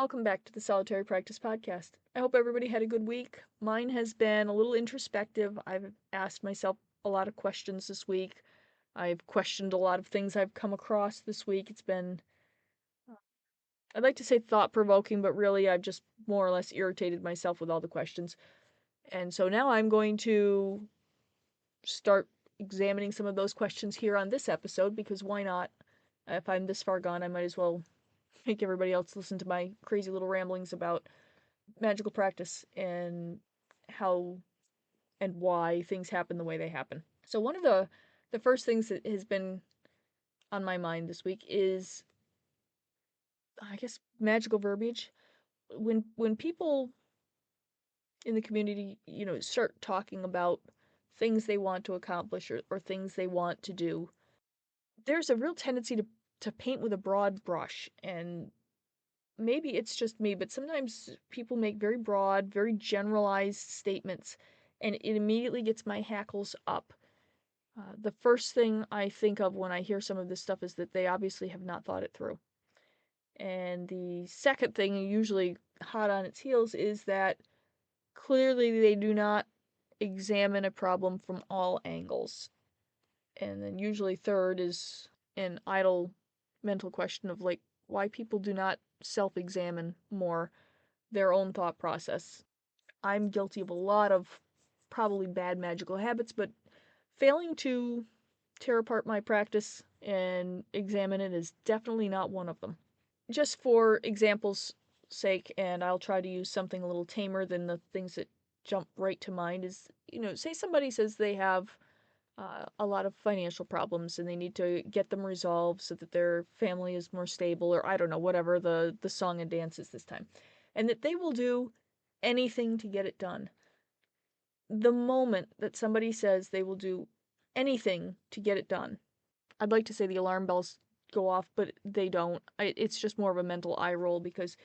Welcome back to the Solitary Practice Podcast. I hope everybody had a good week. Mine has been a little introspective. I've asked myself a lot of questions this week. I've questioned a lot of things I've come across this week. It's been, I'd like to say thought-provoking, but really I've just more or less irritated myself with all the questions. And so now I'm going to start examining some of those questions here on this episode, because why not? If I'm this far gone, I might as well make everybody else listen to my crazy little ramblings about magical practice and how and why things happen the way they happen. So one of the first things that has been on my mind this week is, I guess, magical verbiage. When people in the community, start talking about things they want to accomplish, or things they want to do, there's a real tendency to paint with a broad brush. And maybe it's just me, but sometimes people make very broad, very generalized statements, and it immediately gets my hackles up. The first thing I think of when I hear some of this stuff is that they obviously have not thought it through. And the second thing, usually hot on its heels, is that clearly they do not examine a problem from all angles. And then usually third is an idle mental question of like why people do not self-examine more their own thought process. I'm guilty of a lot of probably bad magical habits, but failing to tear apart my practice and examine it is definitely not one of them. Just for example's sake, and I'll try to use something a little tamer than the things that jump right to mind, is, say somebody says they have a lot of financial problems and they need to get them resolved so that their family is more stable, or I don't know, whatever the song and dance is this time, and that they will do anything to get it done. The moment that somebody says they will do anything to get it done, I'd like to say the alarm bells go off, but they don't. It's just more of a mental eye roll, because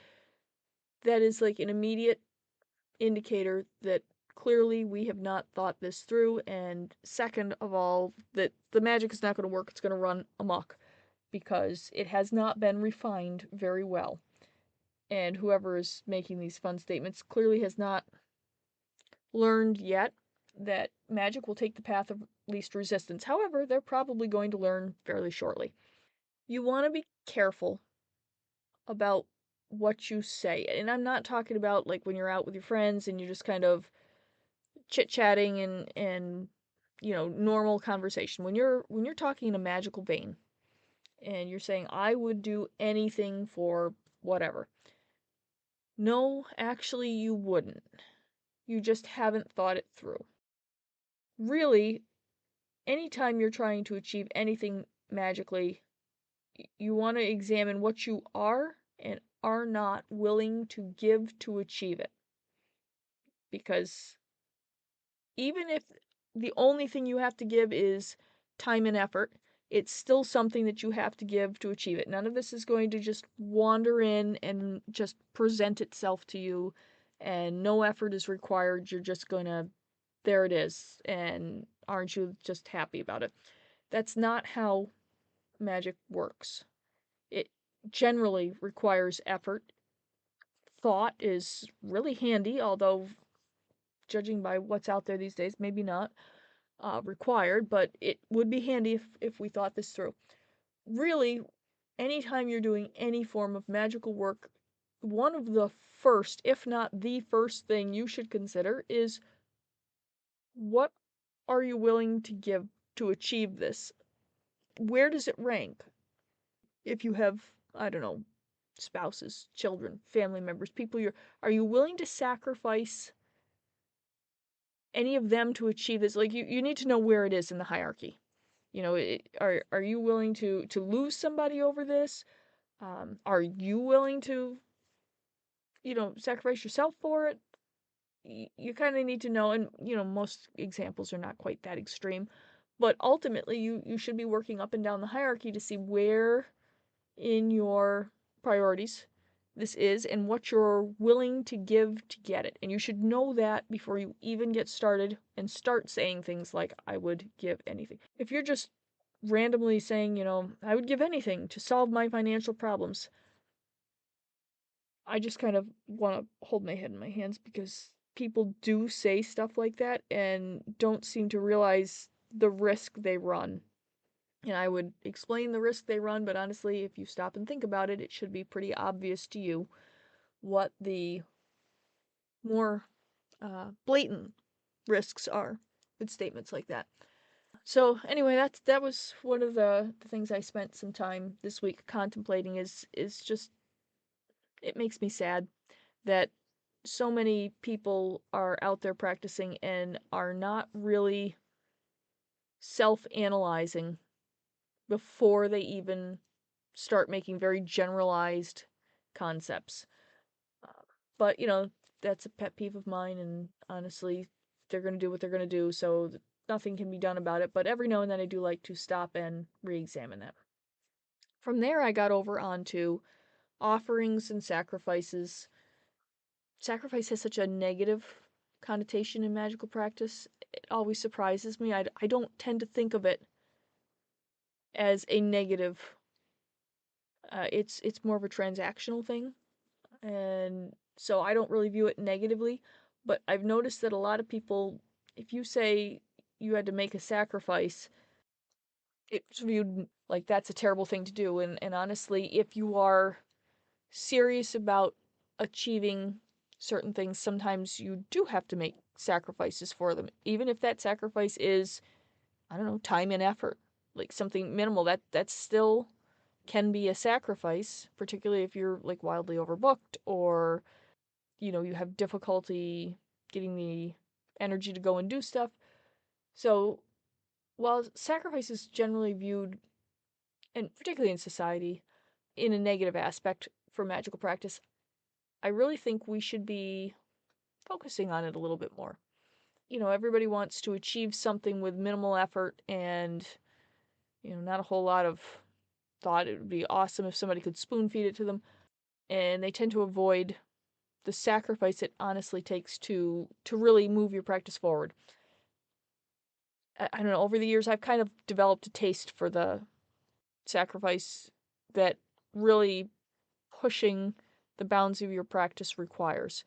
that is like an immediate indicator that clearly we have not thought this through, and second of all, that the magic is not going to work. It's going to run amok because it has not been refined very well. And whoever is making these fun statements clearly has not learned yet that magic will take the path of least resistance. However, they're probably going to learn fairly shortly. You want to be careful about what you say. And I'm not talking about like when you're out with your friends and you're just kind of chit-chatting and normal conversation. When you're talking in a magical vein and you're saying I would do anything for whatever. No, actually you wouldn't. You just haven't thought it through. Really, anytime you're trying to achieve anything magically, you want to examine what you are and are not willing to give to achieve it. Because even if the only thing you have to give is time and effort, it's still something that you have to give to achieve it. None of this is going to just wander in and just present itself to you, and no effort is required. You're just going to, there it is, and aren't you just happy about it? That's not how magic works. It generally requires effort. Thought is really handy, although judging by what's out there these days, maybe not required, but it would be handy if we thought this through. Really, anytime you're doing any form of magical work, one of the first, if not the first thing you should consider is, what are you willing to give to achieve this? Where does it rank? If you have, I don't know, spouses, children, family members, people are you willing to sacrifice any of them to achieve this? Like you need to know where it is in the hierarchy. Are you willing to lose somebody over this? Are you willing to, sacrifice yourself for it? You kind of need to know, and most examples are not quite that extreme, but ultimately you should be working up and down the hierarchy to see where in your priorities this is and what you're willing to give to get it. And you should know that before you even get started and start saying things like, I would give anything. If you're just randomly saying, I would give anything to solve my financial problems, I just kind of want to hold my head in my hands because people do say stuff like that and don't seem to realize the risk they run. And I would explain the risk they run, but honestly, if you stop and think about it, it should be pretty obvious to you what the more blatant risks are with statements like that. So anyway, that was one of the things I spent some time this week contemplating is just it makes me sad that so many people are out there practicing and are not really self-analyzing before they even start making very generalized concepts. Uh, but, that's a pet peeve of mine, and honestly, they're going to do what they're going to do, so nothing can be done about it. But every now and then I do like to stop and re examine that. From there, I got over onto offerings and sacrifices. Sacrifice has such a negative connotation in magical practice. It always surprises me. I don't tend to think of it as a negative. It's more of a transactional thing, and so I don't really view it negatively. But I've noticed that a lot of people, if you say you had to make a sacrifice, it's viewed like that's a terrible thing to do. And honestly, if you are serious about achieving certain things, sometimes you do have to make sacrifices for them, even if that sacrifice is, I don't know, time and effort, like something minimal. That still can be a sacrifice, particularly if you're like wildly overbooked or you have difficulty getting the energy to go and do stuff. So while sacrifice is generally viewed, and particularly in society, in a negative aspect for magical practice, I really think we should be focusing on it a little bit more. Everybody wants to achieve something with minimal effort and, not a whole lot of thought. It would be awesome if somebody could spoon feed it to them. And they tend to avoid the sacrifice it honestly takes to really move your practice forward. I don't know, over the years I've kind of developed a taste for the sacrifice that really pushing the bounds of your practice requires.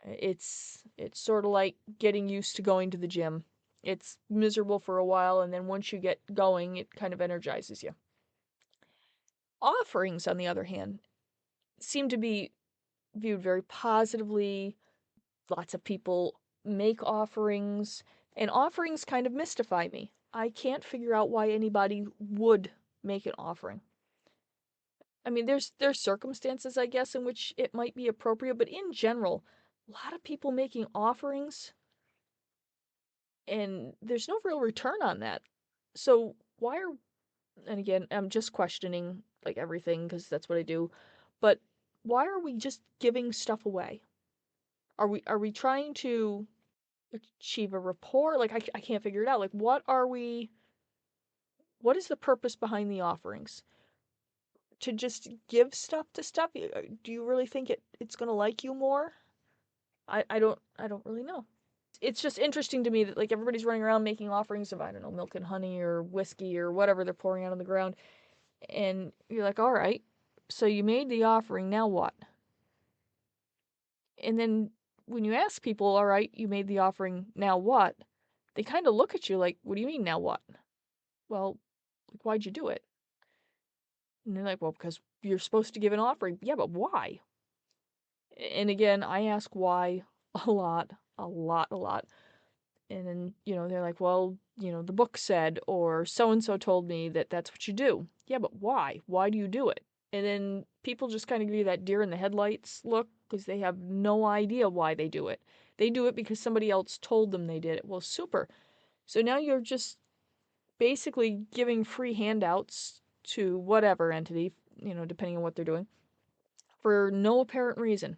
It's sort of like getting used to going to the gym. It's miserable for a while, and then once you get going, it kind of energizes you. Offerings, on the other hand, seem to be viewed very positively. Lots of people make offerings, and offerings kind of mystify me. I can't figure out why anybody would make an offering. I mean, there's circumstances, I guess, in which it might be appropriate, but in general, a lot of people making offerings, and there's no real return on that. So why are, and again, I'm just questioning like everything because that's what I do, but why are we just giving stuff away? Are we trying to achieve a rapport? Like I can't figure it out. Like what is the purpose behind the offerings? To just give stuff to stuff? Do you really think it's gonna like you more? I don't really know. It's just interesting to me that like everybody's running around making offerings of, I don't know, milk and honey or whiskey or whatever they're pouring out on the ground, and you're like, all right, so you made the offering, now what? And then when you ask people, all right, you made the offering, now what? They kind of look at you like, what do you mean, now what? Well, like, why'd you do it? And they're like, well, because you're supposed to give an offering. Yeah, but why? And again, I ask why a lot, a lot, a lot. And then, they're like, well, the book said, or so and so told me that that's what you do. Yeah, but why? Why do you do it? And then people just kind of give you that deer in the headlights look because they have no idea why they do it. They do it because somebody else told them they did it. Well, super. So now you're just basically giving free handouts to whatever entity, depending on what they're doing, for no apparent reason.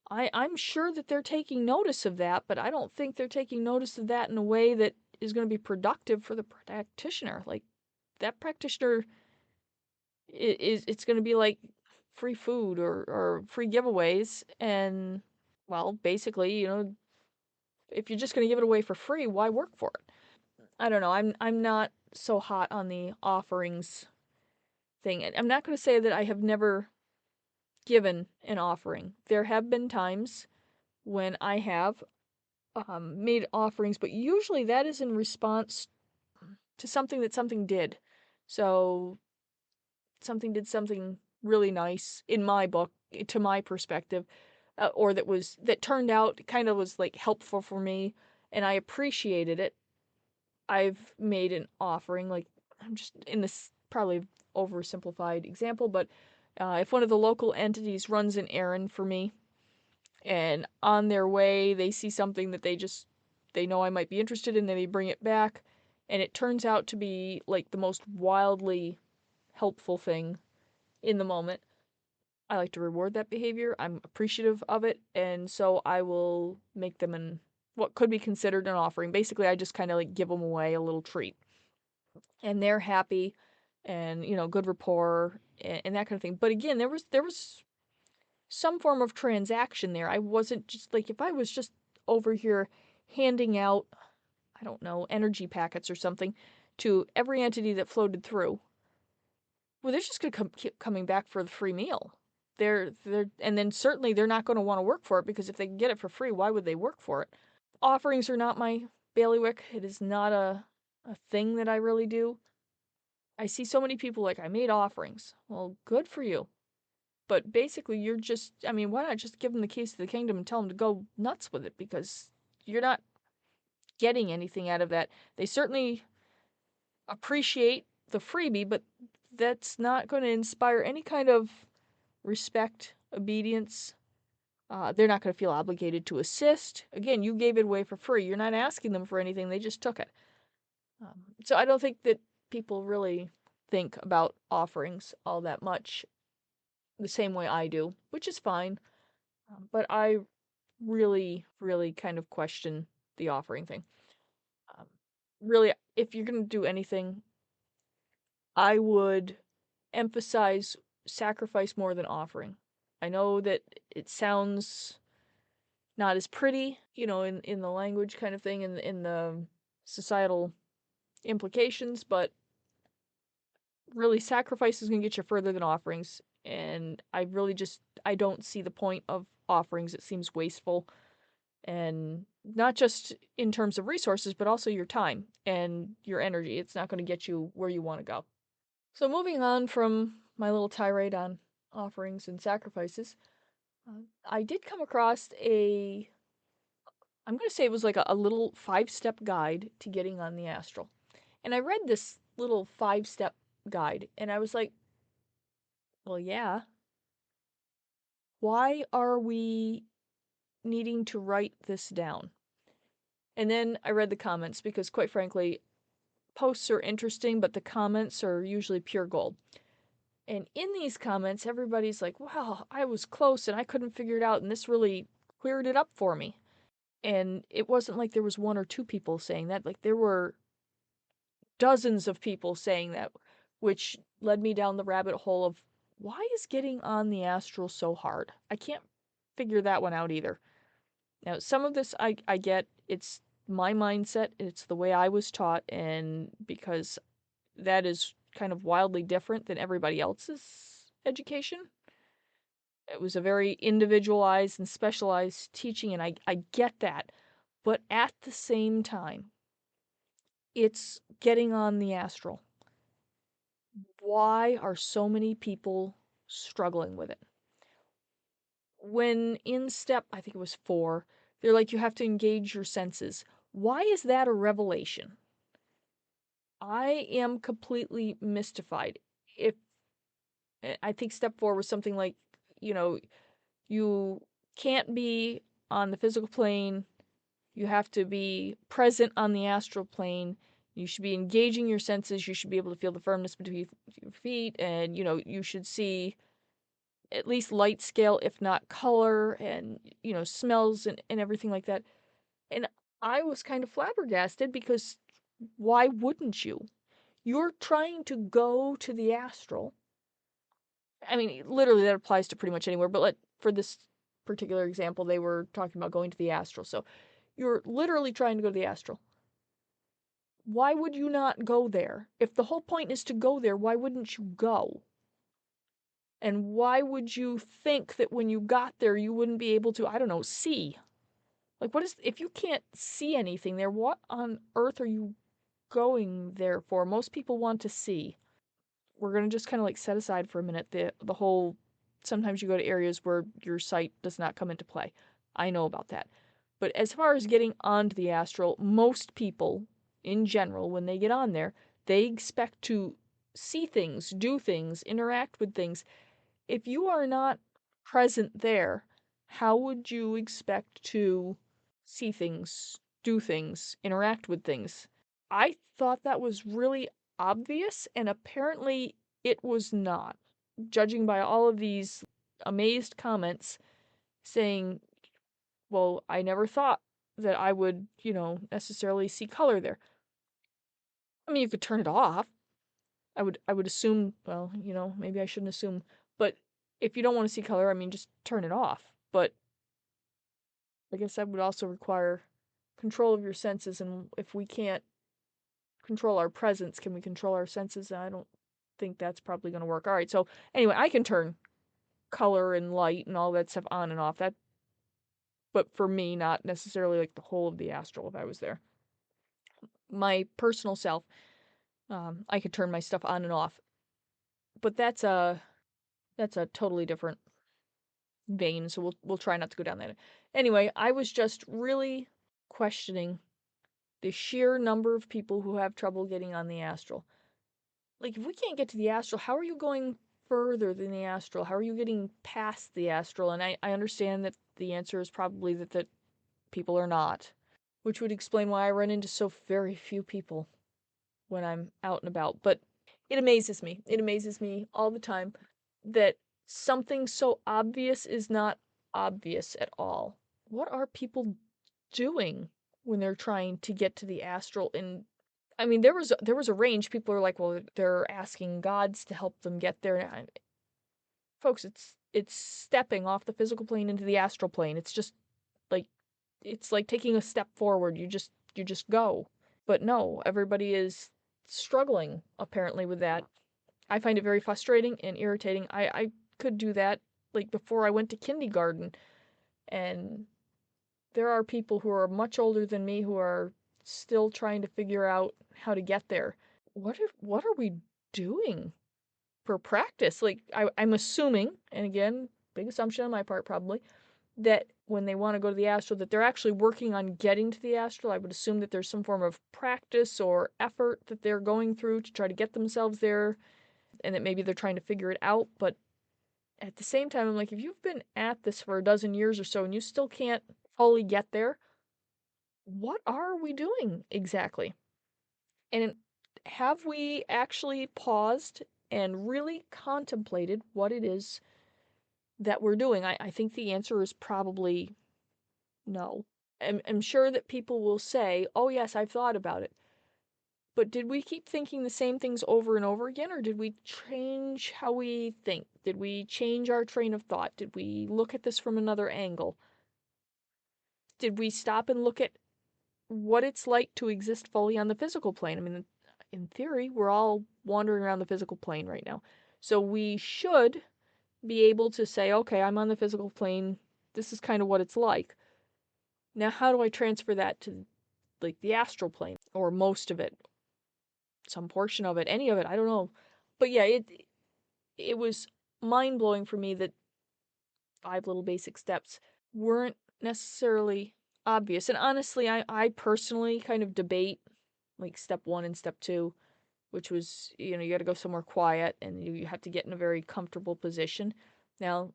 I'm sure that they're taking notice of that, but I don't think they're taking notice of that in a way that is going to be productive for the practitioner. Like, that practitioner it's going to be like free food or free giveaways. And, well, basically, if you're just going to give it away for free, why work for it? I don't know. I'm not so hot on the offerings thing. I'm not going to say that I have never given an offering. There have been times when I have made offerings, but usually that is in response to something that something did. So something did something really nice in my book, to my perspective, or that turned out kind of was like helpful for me, and I appreciated it. I've made an offering. Like, I'm just in this probably oversimplified example, but if one of the local entities runs an errand for me, and on their way they see something that they know I might be interested in, and they bring it back, and it turns out to be like the most wildly helpful thing in the moment, I like to reward that behavior. I'm appreciative of it, and so I will make them what could be considered an offering. Basically, I just kind of like give them away a little treat, and they're happy, and good rapport, and that kind of thing. But again, there was some form of transaction there. I wasn't just like, if I was just over here handing out, I don't know, energy packets or something to every entity that floated through. Well, they're just gonna keep coming back for the free meal. And then certainly they're not going to want to work for it, because if they can get it for free, why would they work for it? Offerings are not my bailiwick. It is not a thing that I really do. I see so many people like, I made offerings. Well, good for you. But basically, I mean, why not just give them the keys to the kingdom and tell them to go nuts with it? Because you're not getting anything out of that. They certainly appreciate the freebie, but that's not going to inspire any kind of respect, obedience. They're not going to feel obligated to assist. Again, you gave it away for free. You're not asking them for anything. They just took it. So I don't think that people really think about offerings all that much the same way I do, which is fine. But I really, really kind of question the offering thing. Um, really, if you're going to do anything, I would emphasize sacrifice more than offering. I know that it sounds not as pretty, in the language kind of thing, in the societal implications, but really, sacrifice is going to get you further than offerings. And I don't see the point of offerings. It seems wasteful, and not just in terms of resources, but also your time and your energy. It's not going to get you where you want to go. So, moving on from my little tirade on offerings and sacrifices, I did come across I'm going to say it was like a little 5-step guide to getting on the astral. And I read this little 5-step guide, and I was like, well, yeah. Why are we needing to write this down? And then I read the comments, because, quite frankly, posts are interesting, but the comments are usually pure gold. And in these comments, everybody's like, wow, I was close and I couldn't figure it out, and this really cleared it up for me. And it wasn't like there was one or two people saying that. Like, there were dozens of people saying that, which led me down the rabbit hole of, why is getting on the astral so hard? I can't figure that one out either. Now, some of this I get. It's my mindset, it's the way I was taught, and because that is kind of wildly different than everybody else's education. It was a very individualized and specialized teaching, and I get that. But at the same time, it's getting on the astral. Why are so many people struggling with it? When in step, I think it was 4, they're like, you have to engage your senses. Why is that a revelation? I am completely mystified. If I think step 4 was something like, you know, you can't be on the physical plane, you have to be present on the astral plane. You should be engaging your senses. You should be able to feel the firmness between your feet, and you should see at least light scale, if not color, and smells and everything like that. And I was kind of flabbergasted, because why wouldn't you? You're trying to go to the astral. I mean, literally, that applies to pretty much anywhere, but for this particular example, they were talking about going to the astral. So you're literally trying to go to the astral. Why would you not go there? If the whole point is to go there, why wouldn't you go? And why would you think that when you got there you wouldn't be able to, I don't know, see? Like, what is, if you can't see anything there, what on earth are you going there for? Most people want to see. We're going to just kind of like set aside for a minute the whole, sometimes you go to areas where your sight does not come into play. I know about that. But as far as getting onto the astral, most people in general, when they get on there, they expect to see things, do things, interact with things. If you are not present there, how would you expect to see things, do things, interact with things? I thought that was really obvious, and apparently it was not, judging by all of these amazed comments saying, well, I never thought that I would, necessarily see color there. I mean, you could turn it off. I would assume, well, maybe I shouldn't assume, but if you don't want to see color, I mean, just turn it off. But I guess that would also require control of your senses, and if we can't control our presence, can we control our senses? I don't think that's probably going to work. All right, so anyway, I can turn color and light and all that stuff on and off. That, but for me, not necessarily like the whole of the astral if I was there. My personal self, I could turn my stuff on and off, but that's a totally different vein, so we'll try not to go down that. Anyway, I was just really questioning the sheer number of people who have trouble getting on the astral. Like, if we can't get to the astral, how are you going further than the astral? How are you getting past the astral? And I understand that the answer is probably that people are not, which would explain why I run into so very few people when I'm out and about. But it amazes me. It amazes me all the time that something so obvious is not obvious at all. What are people doing when they're trying to get to the astral? And I mean, there was a range. People are like, well, they're asking gods to help them get there. Folks, it's stepping off the physical plane into the astral plane. It's just like, it's like taking a step forward. You just go. But no, everybody is struggling apparently with that. I find it very frustrating and irritating. I could do that like before I went to kindergarten, and there are people who are much older than me who are still trying to figure out how to get there. What are we doing for practice? Like, I'm assuming, and again, big assumption on my part probably, that when they want to go to the astral, that they're actually working on getting to the astral. I would assume that there's some form of practice or effort that they're going through to try to get themselves there, and that maybe they're trying to figure it out. But at the same time, I'm like, if you've been at this for a dozen years or so and you still can't fully get there, what are we doing exactly? And have we actually paused and really contemplated what it is that we're doing? I think the answer is probably no. I'm sure that people will say, oh, yes, I've thought about it. But did we keep thinking the same things over and over again, or did we change how we think? Did we change our train of thought? Did we look at this from another angle? Did we stop and look at what it's like to exist fully on the physical plane? I mean, in theory, we're all wandering around the physical plane right now. So we should be able to say, okay, I'm on the physical plane. This is kind of what it's like. Now, how do I transfer that to like the astral plane, or most of it, some portion of it, any of it? I don't know. But yeah, it was mind blowing for me that 5 little basic steps weren't necessarily obvious. And honestly, I personally kind of debate like step 1 and step 2, which was, you got to go somewhere quiet and you have to get in a very comfortable position. Now,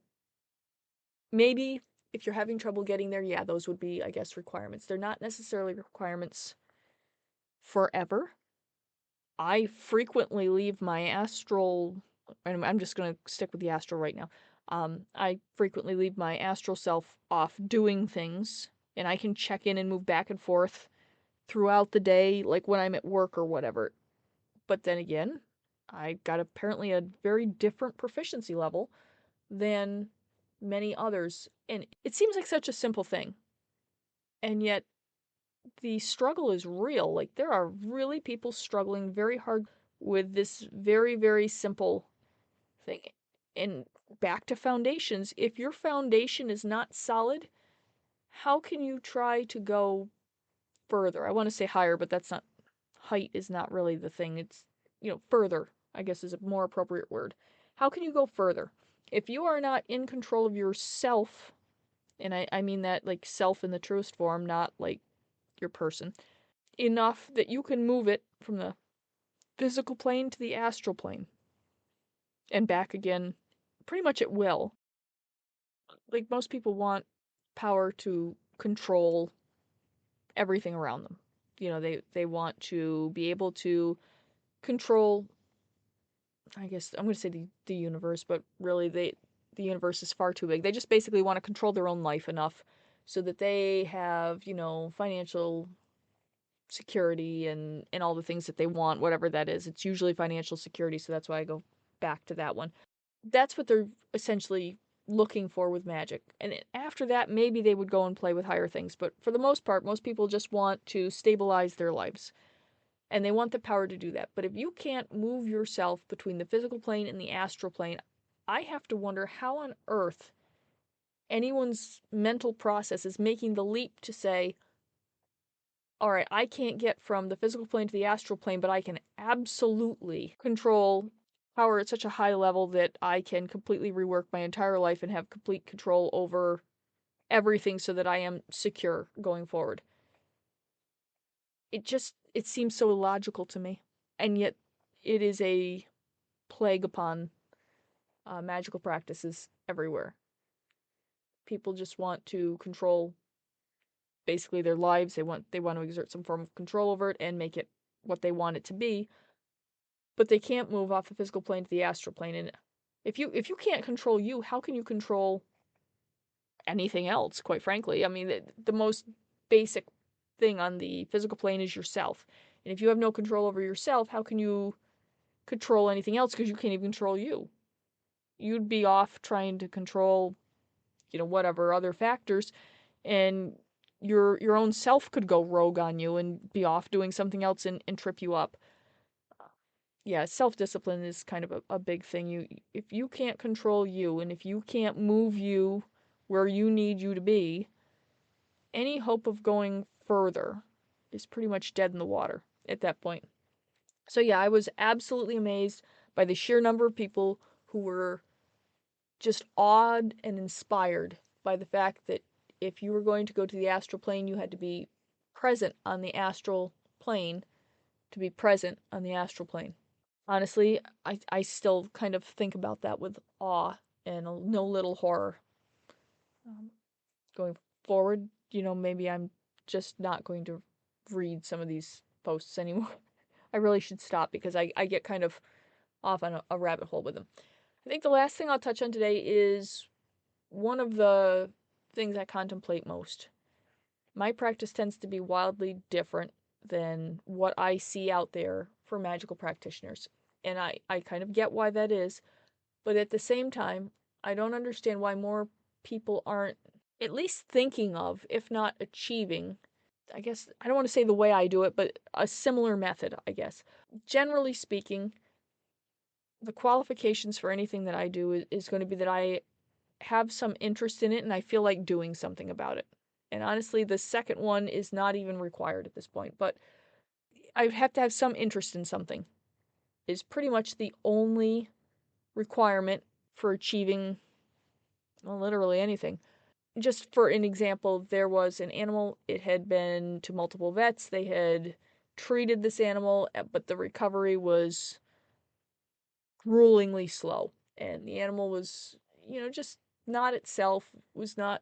maybe if you're having trouble getting there, yeah, those would be, I guess, requirements. They're not necessarily requirements forever. I frequently leave my astral, and I'm just going to stick with the astral right now. I frequently leave my astral self off doing things, and I can check in and move back and forth throughout the day, like when I'm at work or whatever. But then again, I got apparently a very different proficiency level than many others. And it seems like such a simple thing. And yet the struggle is real. Like, there are really people struggling very hard with this very, very simple thing. And back to foundations. If your foundation is not solid, how can you try to go further? I want to say higher, but that's not, height is not really the thing. It's, further, I guess is a more appropriate word. How can you go further? If you are not in control of yourself, and I mean that like self in the truest form, not like your person, enough that you can move it from the physical plane to the astral plane and back again pretty much at will. Like most people want power to control everything around them. They want to be able to control, I guess I'm going to say the universe, but really the universe is far too big. They just basically want to control their own life enough so that they have, financial security and all the things that they want, whatever that is. It's usually financial security, so that's why I go back to that one. That's what they're essentially looking for with magic. And after that, maybe they would go and play with higher things, but for the most part, most people just want to stabilize their lives. And they want the power to do that. But if you can't move yourself between the physical plane and the astral plane, I have to wonder how on earth anyone's mental process is making the leap to say, all right, I can't get from the physical plane to the astral plane, but I can absolutely control power at such a high level that I can completely rework my entire life and have complete control over everything so that I am secure going forward. It seems so illogical to me. And yet it is a plague upon magical practices everywhere. People just want to control basically their lives. They want to exert some form of control over it and make it what they want it to be. But they can't move off the physical plane to the astral plane. And if you can't control you, how can you control anything else? Quite frankly, I mean the most basic thing on the physical plane is yourself. And if you have no control over yourself, how can you control anything else? Because you can't even control you. You'd be off trying to control, whatever other factors, and your own self could go rogue on you and be off doing something else and trip you up. Yeah, self-discipline is kind of a big thing. If you can't control you and if you can't move you where you need you to be, any hope of going further is pretty much dead in the water at that point. So yeah, I was absolutely amazed by the sheer number of people who were just awed and inspired by the fact that if you were going to go to the astral plane, you had to be present on the astral plane to be present on the astral plane. Honestly, I still kind of think about that with awe and no little horror. Going forward, maybe I'm just not going to read some of these posts anymore. I really should stop because I get kind of off on a rabbit hole with them. I think the last thing I'll touch on today is one of the things I contemplate most. My practice tends to be wildly different than what I see out there for magical practitioners. And I kind of get why that is, but at the same time, I don't understand why more people aren't at least thinking of, if not achieving, I guess, I don't want to say the way I do it, but a similar method, I guess. Generally speaking, the qualifications for anything that I do is going to be that I have some interest in it and I feel like doing something about it. And honestly, the second one is not even required at this point, but I have to have some interest in something. Is pretty much the only requirement for achieving, well, literally anything. Just for an example, there was an animal, it had been to multiple vets, they had treated this animal, but the recovery was gruelingly slow. And the animal was, just not itself, was not,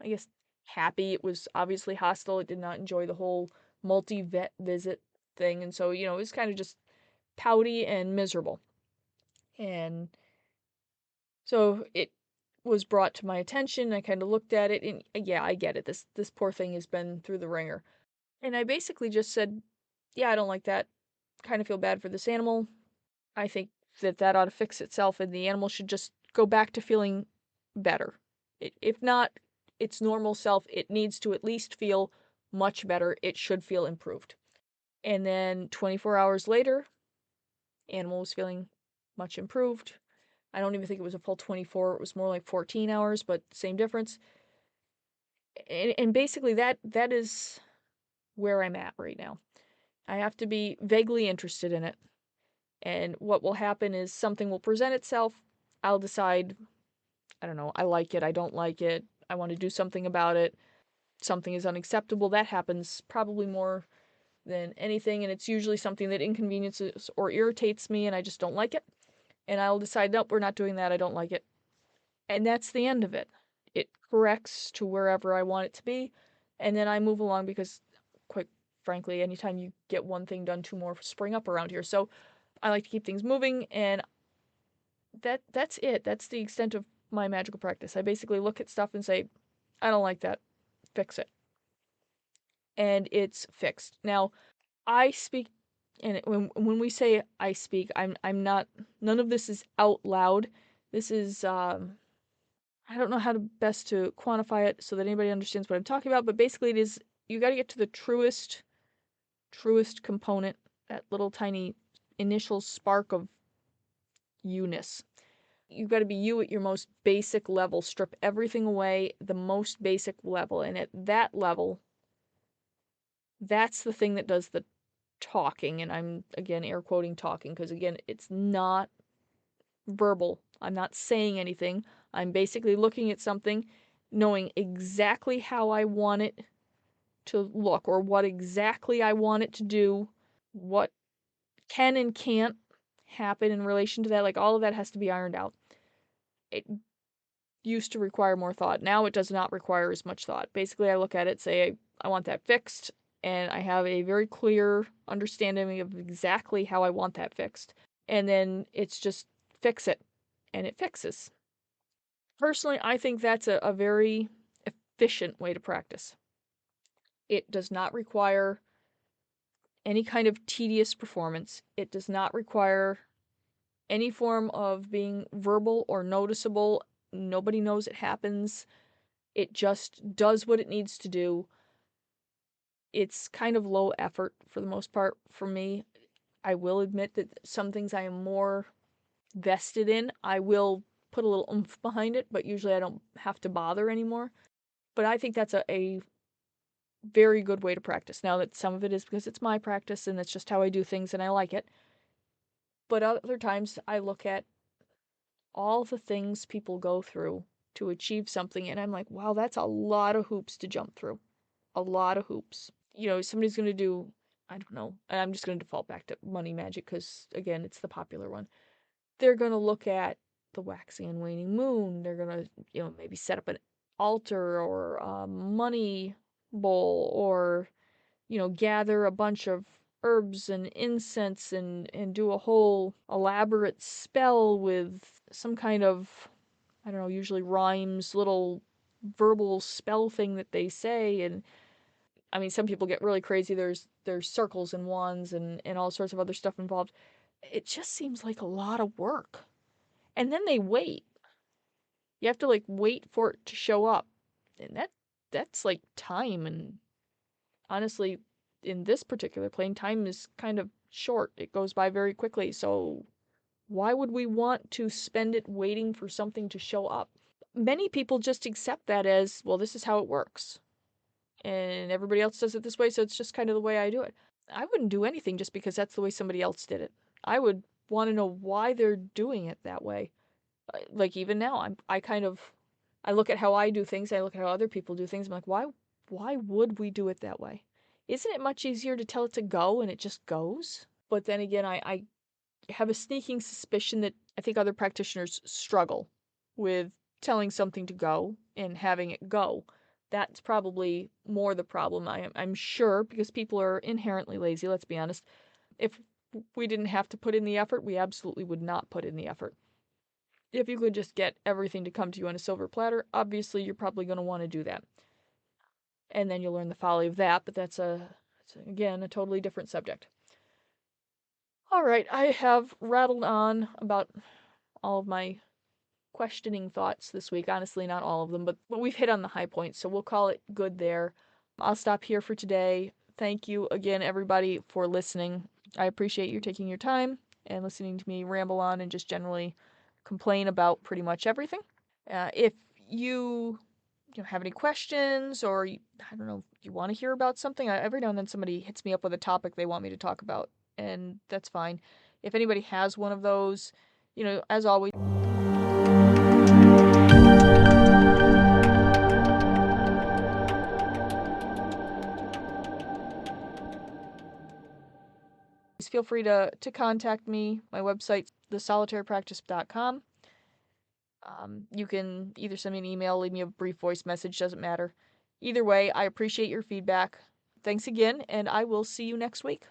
I guess, happy. It was obviously hostile. It did not enjoy the whole multi-vet visit thing. And so, it was kind of just pouty and miserable. And so it was brought to my attention. I kind of looked at it and yeah, I get it. This poor thing has been through the ringer. And I basically just said, yeah, I don't like that. Kind of feel bad for this animal. I think that ought to fix itself and the animal should just go back to feeling better. If not its normal self, it needs to at least feel much better. It should feel improved. And then 24 hours later, animal was feeling much improved. I don't even think it was a full 24. It was more like 14 hours, but same difference. And basically that is where I'm at right now. I have to be vaguely interested in it. And what will happen is something will present itself. I'll decide, I don't know, I like it, I don't like it, I want to do something about it. Something is unacceptable. That happens probably more than anything, and it's usually something that inconveniences or irritates me, and I just don't like it. And I'll decide, nope, we're not doing that, I don't like it. And that's the end of it. It corrects to wherever I want it to be, and then I move along because, quite frankly, anytime you get one thing done, two more spring up around here. So I like to keep things moving, and that's it. That's the extent of my magical practice. I basically look at stuff and say, I don't like that, fix it. And it's fixed. Now, I speak, and when we say I speak, I'm not. None of this is out loud. This is I don't know how to best to quantify it so that anybody understands what I'm talking about. But basically, it is you got to get to the truest component, that little tiny initial spark of you-ness. You've got to be you at your most basic level. Strip everything away, the most basic level, and at that level, that's the thing that does the talking. And I'm again air quoting talking because again, it's not verbal. I'm not saying anything. I'm basically looking at something, knowing exactly how I want it to look or what exactly I want it to do, what can and can't happen in relation to that. Like all of that has to be ironed out. It used to require more thought. Now it does not require as much thought. Basically, I look at it, say, I want that fixed, and I have a very clear understanding of exactly how I want that fixed. And then it's just fix it, and it fixes. Personally, I think that's a very efficient way to practice. It does not require any kind of tedious performance. It does not require any form of being verbal or noticeable. Nobody knows it happens. It just does what it needs to do. It's kind of low effort for the most part for me. I will admit that some things I am more vested in. I will put a little oomph behind it, but usually I don't have to bother anymore. But I think that's a very good way to practice. Now that some of it is because it's my practice and it's just how I do things and I like it. But other times I look at all the things people go through to achieve something and I'm like, wow, that's a lot of hoops to jump through. A lot of hoops. Somebody's going to do, I don't know, and I'm just going to default back to money magic because, again, it's the popular one. They're going to look at the waxing and waning moon. They're going to, maybe set up an altar or a money bowl or, gather a bunch of herbs and incense and do a whole elaborate spell with some kind of, I don't know, usually rhymes, little verbal spell thing that they say. And I mean, some people get really crazy. There's circles and wands and all sorts of other stuff involved. It just seems like a lot of work. And then they wait. You have to like wait for it to show up. And that's like time, and honestly, in this particular plane, time is kind of short. It goes by very quickly. So why would we want to spend it waiting for something to show up? Many people just accept that as, well, this is how it works. And everybody else does it this way, so it's just kind of the way I do it. I wouldn't do anything just because that's the way somebody else did it. I would want to know why they're doing it that way. Like even now, I look at how I do things, I look at how other people do things. I'm like, why would we do it that way? Isn't it much easier to tell it to go and it just goes? But then again, I have a sneaking suspicion that I think other practitioners struggle with telling something to go and having it go. That's probably more the problem. I'm sure because people are inherently lazy, let's be honest. If we didn't have to put in the effort, we absolutely would not put in the effort. If you could just get everything to come to you on a silver platter, obviously you're probably going to want to do that. And then you'll learn the folly of that, but again, a totally different subject. All right, I have rattled on about all of my questioning thoughts this week. Honestly, not all of them, but we've hit on the high points, so we'll call it good there. I'll stop here for today. Thank you again, everybody, for listening. I appreciate you taking your time and listening to me ramble on and just generally complain about pretty much everything. If you have any questions, or I don't know, you want to hear about something, every now and then somebody hits me up with a topic they want me to talk about, and that's fine. If anybody has one of those, as always, feel free to contact me. My website's thesolitarypractice.com. You can either send me an email, leave me a brief voice message, doesn't matter. Either way, I appreciate your feedback. Thanks again, and I will see you next week.